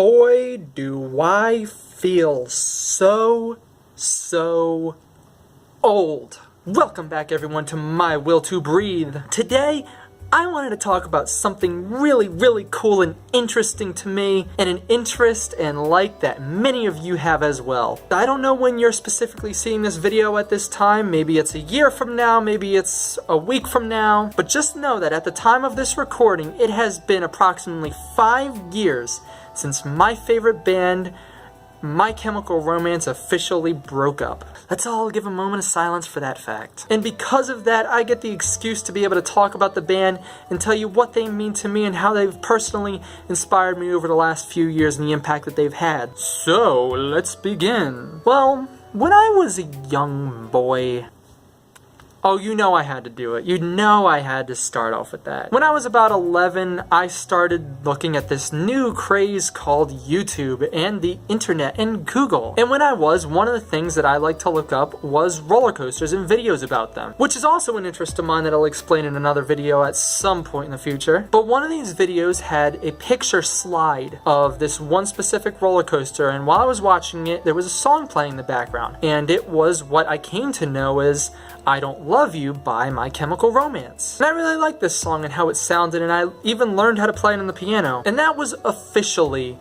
boy, do I feel so old. Welcome back everyone to My Will to Breathe. Today, I wanted to talk about something really cool and interesting to me, and an interest and like that many of you have as well. I don't know when you're specifically seeing this video at this time. Maybe it's a year from now, maybe it's a week from now, but just know that at the time of this recording, it has been approximately 5 years since my favorite band, My Chemical Romance, officially broke up. Let's all give a moment of silence for that fact. And because of that, I get the excuse to be able to talk about the band and tell you what they mean to me and how they've personally inspired me over the last few years and the impact that they've had. So, let's begin. Well, when I was a young boy, oh, you know I had to do it. You know I had to start off with that. When I was about 11, I started looking at this new craze called YouTube and the internet and Google. And when I was, one of the things that I like to look up was roller coasters and videos about them, which is also an interest of mine that I'll explain in another video at some point in the future. But one of these videos had a picture slide of this one specific roller coaster, and while I was watching it, there was a song playing in the background. And it was what I came to know as I Don't Love You by My Chemical Romance. And I really liked this song and how it sounded, and I even learned how to play it on the piano. And that was officially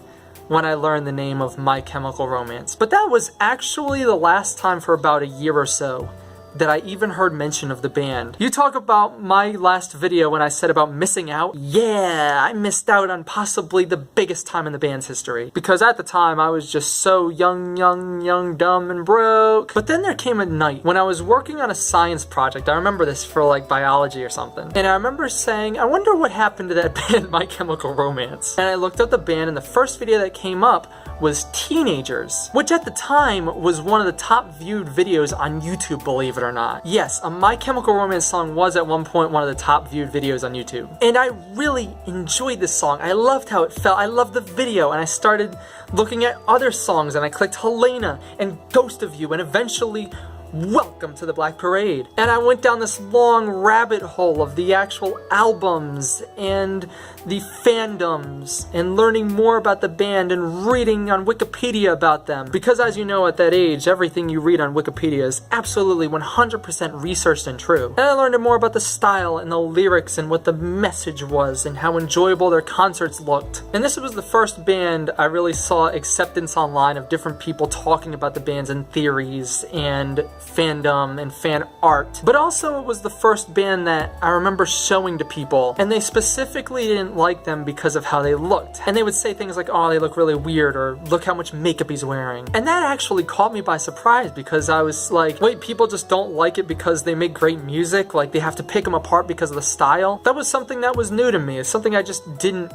when I learned the name of My Chemical Romance. But that was actually the last time for about a year or so that I even heard mention of the band. You talk about my last video when I said about missing out. Yeah, I missed out on possibly the biggest time in the band's history. Because at the time, I was just so young, dumb, and broke. But then there came a night when I was working on a science project. I remember this for like biology or something. And I remember saying, I wonder what happened to that band, My Chemical Romance. And I looked up the band, and the first video that came up was Teenagers, which at the time was one of the top viewed videos on YouTube, believe it or not. Yes, a My Chemical Romance song was at one point one of the top viewed videos on YouTube. And I really enjoyed this song. I loved how it felt. I loved the video, and I started looking at other songs, and I clicked Helena and Ghost of You, and eventually Welcome to the Black Parade. And I went down this long rabbit hole of the actual albums and the fandoms and learning more about the band and reading on Wikipedia about them. Because as you know, at that age, everything you read on Wikipedia is absolutely 100% researched and true. And I learned more about the style and the lyrics and what the message was and how enjoyable their concerts looked. And this was the first band I really saw acceptance online of different people talking about the bands and theories and fandom and fan art. But also it was the first band that I remember showing to people, and they specifically didn't like them because of how they looked. And they would say things like, oh, they look really weird, or look how much makeup he's wearing. And that actually caught me by surprise, because I was like, wait, people just don't like it because they make great music? Like they have to pick them apart because of the style? That was something that was new to me. It's something I just didn't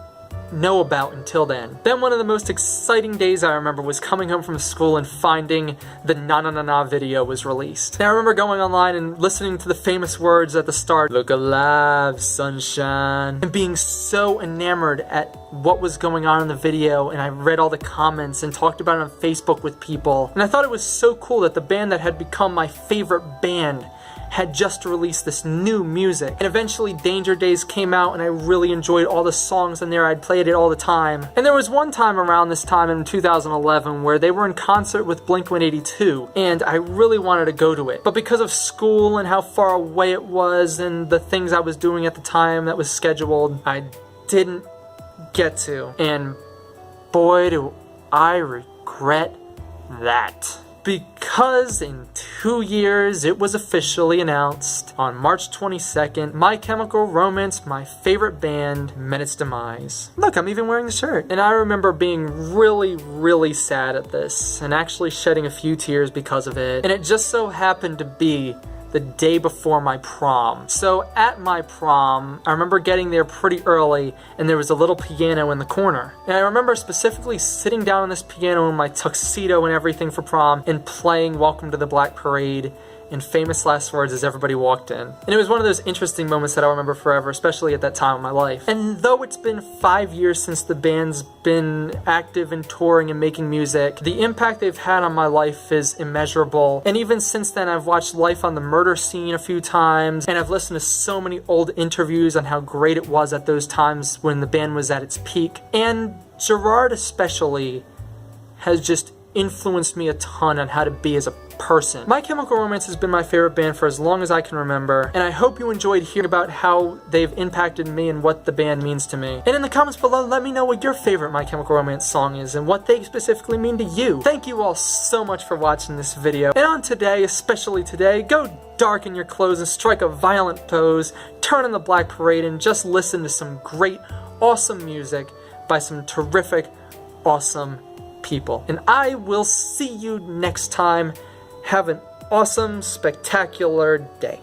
know about until then. Then one of the most exciting days I remember was coming home from school and finding the Na Na Na Na video was released. And I remember going online and listening to the famous words at the start, "Look alive, sunshine," and being so enamored at what was going on in the video, and I read all the comments and talked about it on Facebook with people. And I thought it was so cool that the band that had become my favorite band had just released this new music. And eventually Danger Days came out, and I really enjoyed all the songs in there. I'd played it all the time. And there was one time around this time in 2011 where they were in concert with Blink-182, and I really wanted to go to it. But because of school and how far away it was and the things I was doing at the time that was scheduled, I didn't get to. And boy, do I regret that. Because in 2 years, it was officially announced on March 22nd, My Chemical Romance, my favorite band, met its demise. Look, I'm even wearing the shirt. And I remember being really sad at this, and actually shedding a few tears because of it. And it just so happened to be the day before my prom. So at my prom, I remember getting there pretty early, and there was a little piano in the corner. And I remember specifically sitting down on this piano in my tuxedo and everything for prom and playing Welcome to the Black Parade and famous last words as everybody walked in. And it was one of those interesting moments that I'll remember forever, especially at that time of my life. And though it's been 5 years since the band's been active and touring and making music, the impact they've had on my life is immeasurable. And even since then, I've watched Life on the Murder Scene a few times, and I've listened to so many old interviews on how great it was at those times when the band was at its peak. And Gerard especially has just influenced me a ton on how to be as a person. My Chemical Romance has been my favorite band for as long as I can remember, and I hope you enjoyed hearing about how they've impacted me and what the band means to me. And in the comments below, let me know what your favorite My Chemical Romance song is and what they specifically mean to you. Thank you all so much for watching this video. And on today, especially today, go darken your clothes and strike a violent pose, turn on the Black Parade, and just listen to some great, awesome music by some terrific, awesome people. And I will see you next time. Have an awesome, spectacular day.